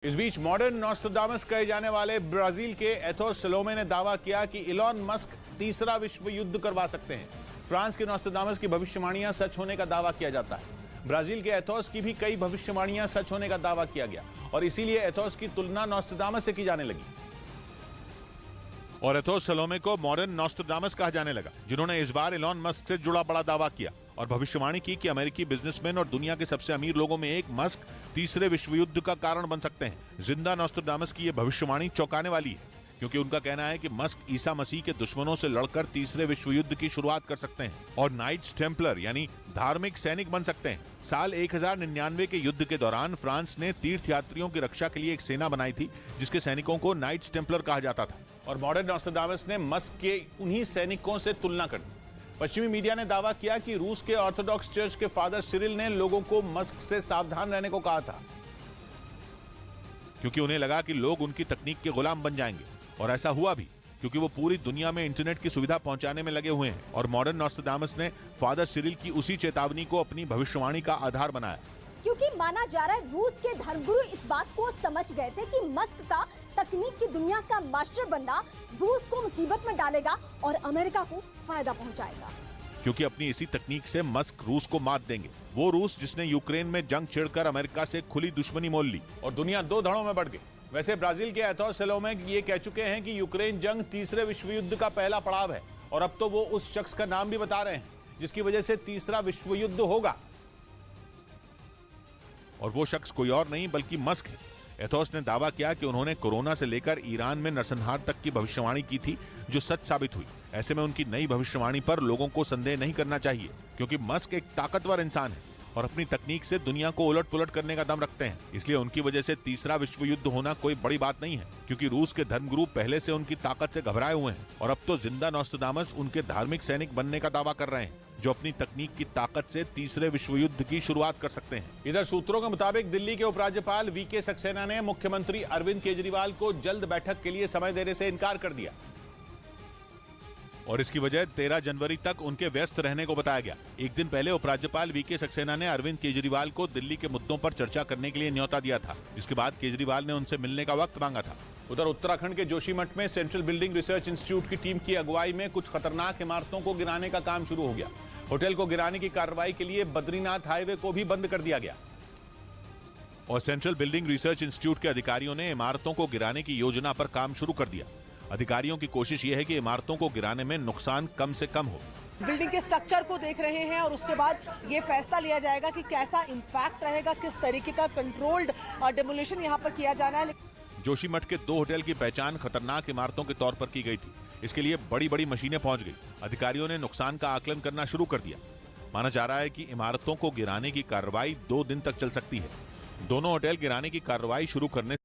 इस बीच modern Nostradamus कहे जाने वाले ब्राजील के एथोस सलोमे ने दावा किया कि इलॉन मस्क तीसरा विश्व युद्ध करवा सकते हैं। फ्रांस के नॉस्ट्राडामस की भविष्यवाणियां सच होने का दावा किया जाता है। ब्राजील के एथोस की भी कई भविष्यवाणियां सच होने का दावा किया गया और इसीलिए एथोस की तुलना नॉस्ट्राडामस से की जाने लगी और एथोस सलोमे को मॉडर्न नॉस्ट्राडामस कहा जाने लगा, जिन्होंने इस बार इलॉन मस्क से जुड़ा बड़ा दावा किया और भविष्यवाणी की कि अमेरिकी बिजनेसमैन और दुनिया के सबसे अमीर लोगों में एक मस्क तीसरे विश्व युद्ध का कारण बन सकते हैं। जिंदा नॉस्ट्राडामस की यह भविष्यवाणी चौंकाने वाली है, क्योंकि उनका कहना है कि मस्क ईसा मसीह के दुश्मनों से लड़कर तीसरे विश्व युद्ध की शुरुआत कर सकते हैं और नाइट्स टेम्पलर यानी धार्मिक सैनिक बन सकते हैं। साल 1099 के युद्ध के दौरान फ्रांस ने तीर्थयात्रियों की रक्षा के लिए एक सेना बनाई थी, जिसके सैनिकों को नाइट्स टेम्पलर कहा जाता था और मॉडर्न नॉस्ट्राडामस ने मस्क के उन्हीं सैनिकों से तुलना कर दी। पश्चिमी मीडिया ने दावा किया कि रूस के ऑर्थोडॉक्स चर्च के फादर सिरिल ने लोगों को मस्क से सावधान रहने को कहा था, क्योंकि उन्हें लगा कि लोग उनकी तकनीक के गुलाम बन जाएंगे और ऐसा हुआ भी, क्योंकि वो पूरी दुनिया में इंटरनेट की सुविधा पहुंचाने में लगे हुए हैं और मॉडर्न नॉस्ट्राडामस ने फादर सिरिल की उसी चेतावनी को अपनी भविष्यवाणी का आधार बनाया, क्योंकि माना जा रहा है रूस के धर्मगुरु इस बात को समझ गए थे कि मस्क का तकनीक की दुनिया का मास्टर बनना रूस को मुसीबत में डालेगा और अमेरिका को फायदा पहुंचाएगा, क्योंकि अपनी इसी तकनीक से मस्क रूस को मात देंगे। वो रूस जिसने यूक्रेन में जंग छेड़कर अमेरिका से खुली दुश्मनी मोल ली और दुनिया दो धड़ों में बढ़ गई। वैसे ब्राजील के एथोस सलोमे ये कह चुके हैं कि यूक्रेन जंग तीसरे विश्व युद्ध का पहला पड़ाव है और अब तो वो उस शख्स का नाम भी बता रहे हैं जिसकी वजह से तीसरा विश्व युद्ध होगा, और वो शख्स कोई और नहीं बल्कि मस्क है। एथोस ने दावा किया कि उन्होंने कोरोना से लेकर ईरान में नरसंहार तक की भविष्यवाणी की थी, जो सच साबित हुई। ऐसे में उनकी नई भविष्यवाणी पर लोगों को संदेह नहीं करना चाहिए, क्योंकि मस्क एक ताकतवर इंसान है और अपनी तकनीक से दुनिया को उलट पुलट करने का दम रखते हैं। इसलिए उनकी वजह से तीसरा विश्व युद्ध होना कोई बड़ी बात नहीं है, क्योंकि रूस के धर्मगुरु पहले से उनकी ताकत से घबराए हुए हैं और अब तो जिंदा नॉस्ट्राडामस उनके धार्मिक सैनिक बनने का दावा कर रहे हैं, जो अपनी तकनीक की ताकत से तीसरे विश्व युद्ध की शुरुआत कर सकते हैं। इधर सूत्रों के मुताबिक दिल्ली के उपराज्यपाल वीके सक्सेना ने मुख्यमंत्री अरविंद केजरीवाल को जल्द बैठक के लिए समय देने से इनकार कर दिया और इसकी वजह 13 जनवरी तक उनके व्यस्त रहने को बताया गया। एक दिन पहले उपराज्यपाल वीके सक्सेना ने अरविंद केजरीवाल को दिल्ली के मुद्दों पर चर्चा करने के लिए न्योता दिया था, जिसके बाद केजरीवाल ने उनसे मिलने का वक्त मांगा था। उधर उत्तराखंड के जोशीमठ में सेंट्रल बिल्डिंग रिसर्च इंस्टीट्यूट की टीम की अगुवाई में कुछ खतरनाक इमारतों को गिराने का काम शुरू हो गया। होटल को गिराने की कार्रवाई के लिए बद्रीनाथ हाईवे को भी बंद कर दिया गया और सेंट्रल बिल्डिंग रिसर्च इंस्टीट्यूट के अधिकारियों ने इमारतों को गिराने की योजना पर काम शुरू कर दिया। अधिकारियों की कोशिश ये है कि इमारतों को गिराने में नुकसान कम से कम हो। बिल्डिंग के स्ट्रक्चर को देख रहे हैं और उसके बाद ये फैसला लिया जाएगा कि कैसा इंपैक्ट रहेगा, किस तरीके का कंट्रोल्ड डेमोलिशन यहाँ पर किया जाना है। जोशीमठ के 2 होटल की पहचान खतरनाक इमारतों के तौर पर की गई थी। इसके लिए बड़ी बड़ी मशीनें पहुंच गई। अधिकारियों ने नुकसान का आकलन करना शुरू कर दिया। माना जा रहा है कि इमारतों को गिराने की कार्रवाई 2 दिन तक चल सकती है। दोनों होटल गिराने की कार्रवाई शुरू करने